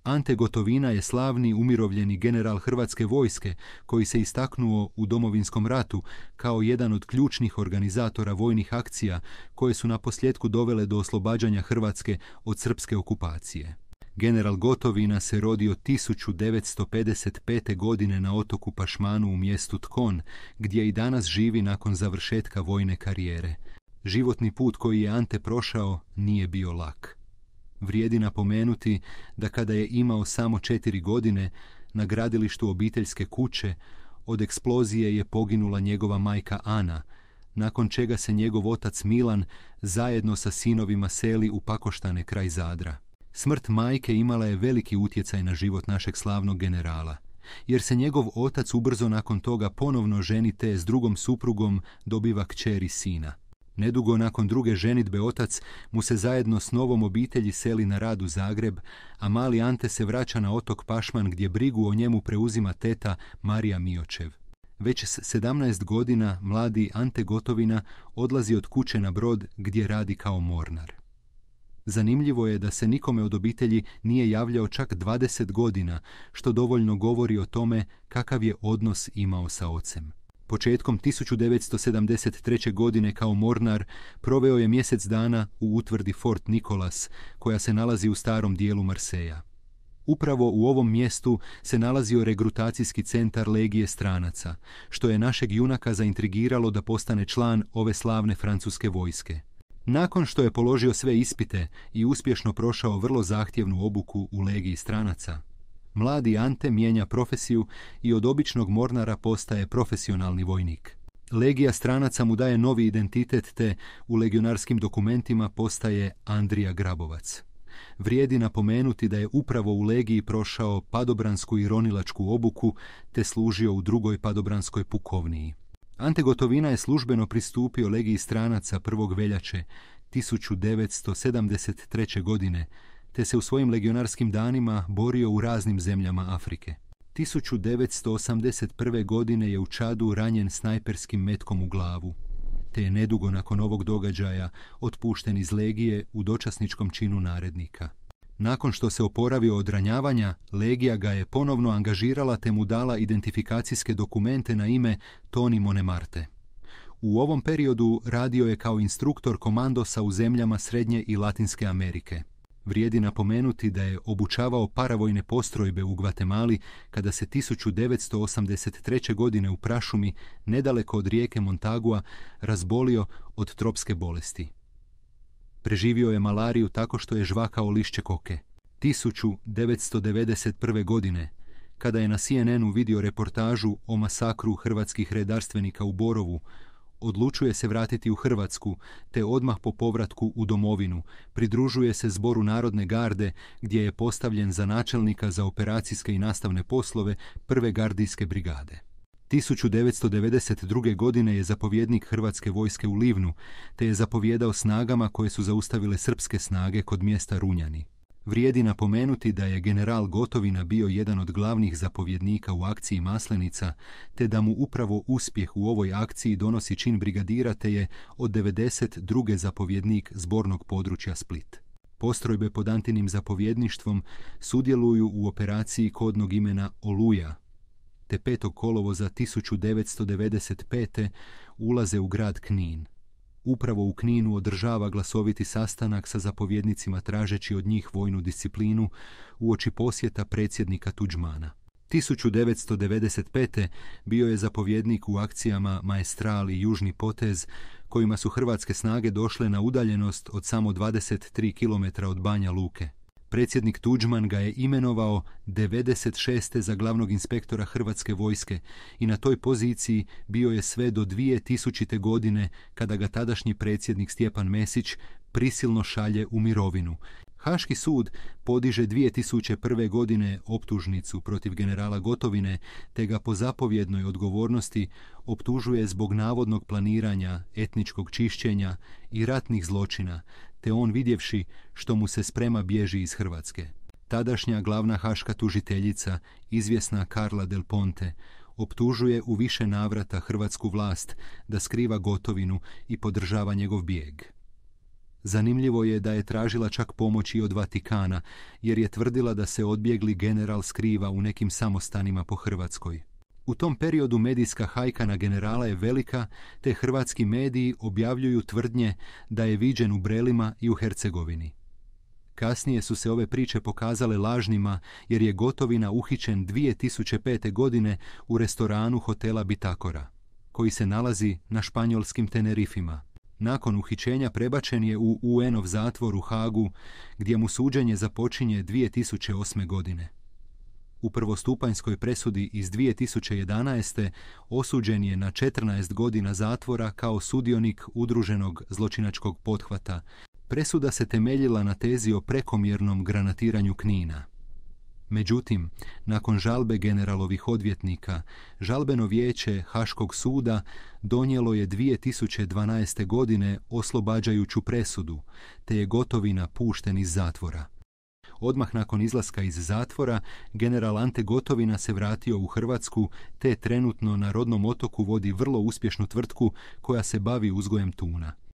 Ante Gotovina je slavni umirovljeni general Hrvatske vojske koji se istaknuo u Domovinskom ratu kao jedan od ključnih organizatora vojnih akcija koje su naposljetku dovele do oslobađanja Hrvatske od srpske okupacije. General Gotovina se rodio 1955. godine na otoku Pašmanu u mjestu Tkon, gdje i danas živi nakon završetka vojne karijere. Životni put koji je Ante prošao nije bio lak. Vrijedi napomenuti da kada je imao samo 4 godine, na gradilištu obiteljske kuće od eksplozije je poginula njegova majka Ana, nakon čega se njegov otac Milan zajedno sa sinovima seli u Pakoštane kraj Zadra. Smrt majke imala je veliki utjecaj na život našeg slavnog generala, jer se njegov otac ubrzo nakon toga ponovno ženi te s drugom suprugom dobiva kćer i sina. Nedugo nakon druge ženidbe otac mu se zajedno s novom obitelji seli na rad u Zagreb, a mali Ante se vraća na otok Pašman gdje brigu o njemu preuzima teta Marija Miočev. Već s 17 godina mladi Ante Gotovina odlazi od kuće na brod gdje radi kao mornar. Zanimljivo je da se nikome od obitelji nije javljao čak 20 godina, što dovoljno govori o tome kakav je odnos imao sa ocem. Početkom 1973. godine kao mornar proveo je mjesec dana u utvrdi Fort Nicholas, koja se nalazi u starom dijelu Marseja. Upravo u ovom mjestu se nalazio regrutacijski centar Legije stranaca, što je našeg junaka zaintrigiralo da postane član ove slavne francuske vojske. Nakon što je položio sve ispite i uspješno prošao vrlo zahtjevnu obuku u Legiji stranaca, mladi Ante mijenja profesiju i od običnog mornara postaje profesionalni vojnik. Legija stranaca mu daje novi identitet te u legionarskim dokumentima postaje Andrija Grabovac. Vrijedi napomenuti da je upravo u Legiji prošao padobransku i ronilačku obuku te služio u drugoj padobranskoj pukovniji. Ante Gotovina je službeno pristupio Legiji stranaca 1. veljače 1973. godine, te se u svojim legionarskim danima borio u raznim zemljama Afrike. 1981. godine je u Čadu ranjen snajperskim metkom u glavu, te je nedugo nakon ovog događaja otpušten iz Legije u dočasničkom činu narednika. Nakon što se oporavio od ranjavanja, Legija ga je ponovno angažirala te mu dala identifikacijske dokumente na ime Toni Monemarte. U ovom periodu radio je kao instruktor komandosa u zemljama Srednje i Latinske Amerike. Vrijedi napomenuti da je obučavao paravojne postrojbe u Gvatemali kada se 1983. godine u prašumi, nedaleko od rijeke Montagua, razbolio od tropske bolesti. Preživio je malariju tako što je žvakao lišće koke. 1991. godine, kada je na CNN-u vidio reportažu o masakru hrvatskih redarstvenika u Borovu, odlučuje se vratiti u Hrvatsku, te odmah po povratku u domovinu pridružuje se Zboru Narodne garde, gdje je postavljen za načelnika za operacijske i nastavne poslove 1. gardijske brigade. 1992. godine je zapovjednik Hrvatske vojske u Livnu, te je zapovjedao snagama koje su zaustavile srpske snage kod mjesta Runjani. Vrijedi napomenuti da je general Gotovina bio jedan od glavnih zapovjednika u akciji Maslenica, te da mu upravo uspjeh u ovoj akciji donosi čin brigadira, te je od 92. zapovjednik zbornog područja Split. Postrojbe pod Antinim zapovjedništvom sudjeluju u operaciji kodnog imena Oluja, te 5. kolovoza 1995. ulaze u grad Knin. Upravo u Kninu održava glasoviti sastanak sa zapovjednicima tražeći od njih vojnu disciplinu uoči posjeta predsjednika Tuđmana. 1995. bio je zapovjednik u akcijama Maestral i Južni potez, kojima su hrvatske snage došle na udaljenost od samo 23 km od Banja Luke. Predsjednik Tuđman ga je imenovao 96. za glavnog inspektora Hrvatske vojske i na toj poziciji bio je sve do 2000. godine, kada ga tadašnji predsjednik Stjepan Mesić prisilno šalje u mirovinu. Haški sud podiže 2001. godine optužnicu protiv generala Gotovine, te ga po zapovjednoj odgovornosti optužuje zbog navodnog planiranja, etničkog čišćenja i ratnih zločina, te on vidjevši što mu se sprema bježi iz Hrvatske. Tadašnja glavna haška tužiteljica, izvjesna Carla Del Ponte, optužuje u više navrata hrvatsku vlast da skriva Gotovinu i podržava njegov bijeg. Zanimljivo je da je tražila čak pomoć i od Vatikana, jer je tvrdila da se odbjegli general skriva u nekim samostanima po Hrvatskoj. U tom periodu medijska hajka na generala je velika, te hrvatski mediji objavljuju tvrdnje da je viđen u Brelima i u Hercegovini. Kasnije su se ove priče pokazale lažnima, jer je Gotovina uhićen 2005. godine u restoranu hotela Bitakora, koji se nalazi na španjolskim Tenerifima. Nakon uhićenja prebačen je u UN-ov zatvor u Hagu, gdje mu suđenje započinje 2008. godine. U prvostupanjskoj presudi iz 2011. osuđen je na 14 godina zatvora kao sudionik udruženog zločinačkog pothvata. Presuda se temeljila na tezi o prekomjernom granatiranju Knina. Međutim, nakon žalbe generalovih odvjetnika, žalbeno vijeće Haškog suda donijelo je 2012. godine oslobađajuću presudu, te je Gotovina pušten iz zatvora. Odmah nakon izlaska iz zatvora, general Ante Gotovina se vratio u Hrvatsku, te trenutno na rodnom otoku vodi vrlo uspješnu tvrtku koja se bavi uzgojem tuna.